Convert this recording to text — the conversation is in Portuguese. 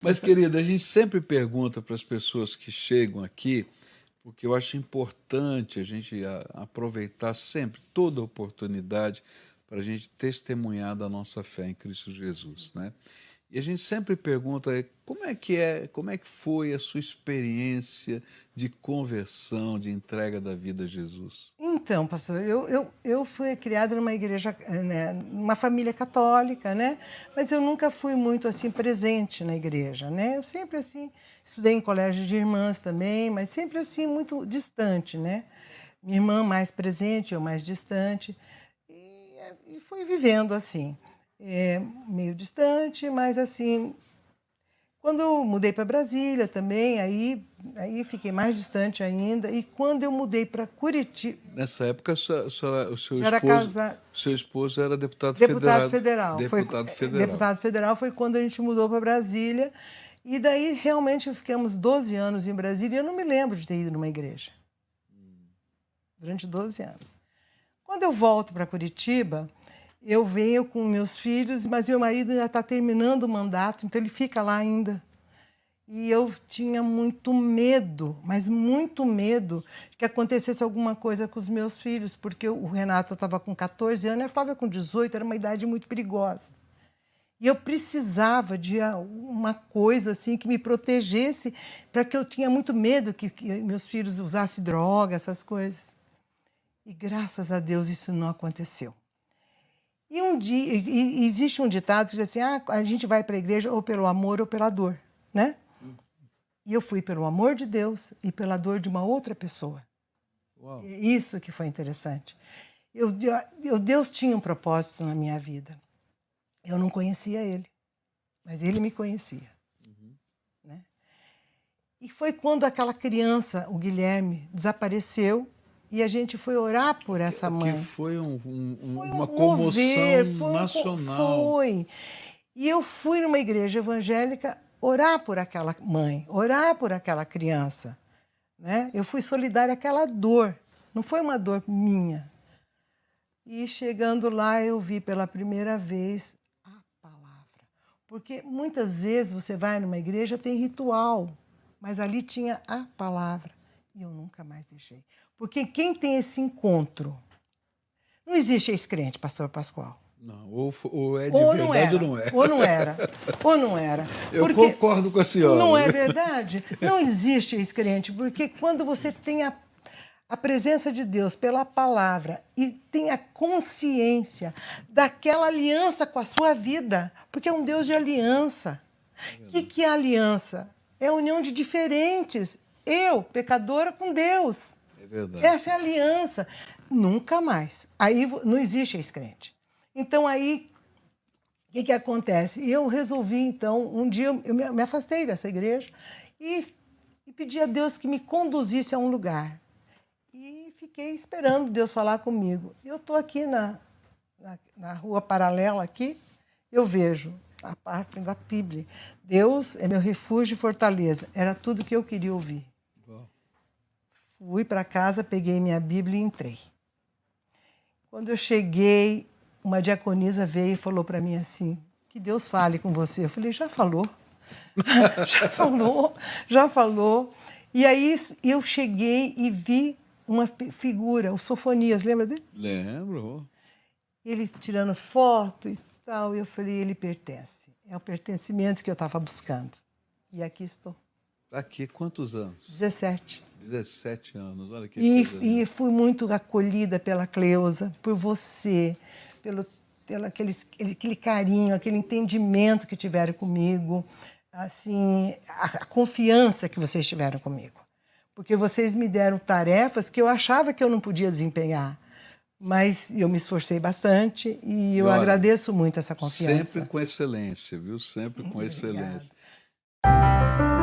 Mas, querida, a gente sempre pergunta para as pessoas que chegam aqui, porque eu acho importante a gente aproveitar sempre toda oportunidade para a gente testemunhar da nossa fé em Cristo Jesus, né? E a gente sempre pergunta como é que foi a sua experiência de conversão, de entrega da vida a Jesus? Então, pastor, eu fui criada numa igreja, né, numa família católica, né? Mas eu nunca fui muito assim presente na igreja, né? Eu sempre assim estudei em colégio de irmãs também, mas sempre assim muito distante, né? Minha irmã mais presente, eu mais distante, e fui vivendo assim, meio distante, mas assim. Quando eu mudei para Brasília também, aí fiquei mais distante ainda. E quando eu mudei para Curitiba, Nessa época, já era casada. seu esposo era deputado Deputado federal. federal. Deputado federal. Deputado federal foi quando a gente mudou para Brasília. E daí realmente ficamos 12 anos em Brasília e eu não me lembro de ter ido numa igreja. Durante 12 anos. Quando eu volto para Curitiba, eu venho com meus filhos, mas meu marido já está terminando o mandato, então ele fica lá ainda. E eu tinha muito medo, mas muito medo de que acontecesse alguma coisa com os meus filhos, porque o Renato estava com 14 anos e a Flávia com 18, era uma idade muito perigosa. E eu precisava de uma coisa assim que me protegesse, para que eu tinha muito medo que meus filhos usassem droga, essas coisas. E graças a Deus isso não aconteceu. E um dia, existe um ditado que diz assim, a gente vai para a igreja ou pelo amor ou pela dor, né? E eu fui pelo amor de Deus e pela dor de uma outra pessoa. Uau. Isso que foi interessante. Deus tinha um propósito na minha vida. Eu não conhecia ele, mas ele me conhecia. Né? E foi quando aquela criança, o Guilherme, desapareceu e a gente foi orar por essa mãe. Que foi uma comoção nacional. Foi. E eu fui numa igreja evangélica orar por aquela mãe, orar por aquela criança. Né? Eu fui solidária àquela dor, não foi uma dor minha. E chegando lá eu vi pela primeira vez a palavra. Porque muitas vezes você vai numa igreja, tem ritual, mas ali tinha a palavra. E eu nunca mais deixei. Porque quem tem esse encontro... Não existe ex-crente, pastor Pascoal. Não, ou é de verdade ou não é. Ou não era. Ou não era. Eu concordo com a senhora. Não é verdade? Não existe ex-crente, porque quando você tem a presença de Deus pela palavra e tem a consciência daquela aliança com a sua vida, porque é um Deus de aliança. O que é aliança? É a união de diferentes. Eu, pecadora, com Deus. É verdade. Essa é a aliança. Nunca mais. Aí não existe ex-crente. Então, aí, o que acontece? Eu resolvi, então, um dia eu me afastei dessa igreja e pedi a Deus que me conduzisse a um lugar. E fiquei esperando Deus falar comigo. Eu estou aqui na rua paralela, aqui, eu vejo a parte da Bíblia. Deus é meu refúgio e fortaleza. Era tudo que eu queria ouvir. Fui para casa, peguei minha Bíblia e entrei. Quando eu cheguei, uma diaconisa veio e falou para mim assim, que Deus fale com você. Eu falei, já falou. já falou. E aí eu cheguei e vi uma figura, o Sofonias, lembra dele? Lembro. Ele tirando foto e tal, e eu falei, ele pertence. É o pertencimento que eu estava buscando. E aqui estou. Aqui, quantos anos? 17. 17 anos, olha que E fui muito acolhida pela Cleusa, por você, pelo aquele carinho, aquele entendimento que tiveram comigo, assim, a confiança que vocês tiveram comigo. Porque vocês me deram tarefas que eu achava que eu não podia desempenhar, mas eu me esforcei bastante e eu agradeço muito essa confiança. Sempre com excelência, viu? Sempre com excelência. Obrigada.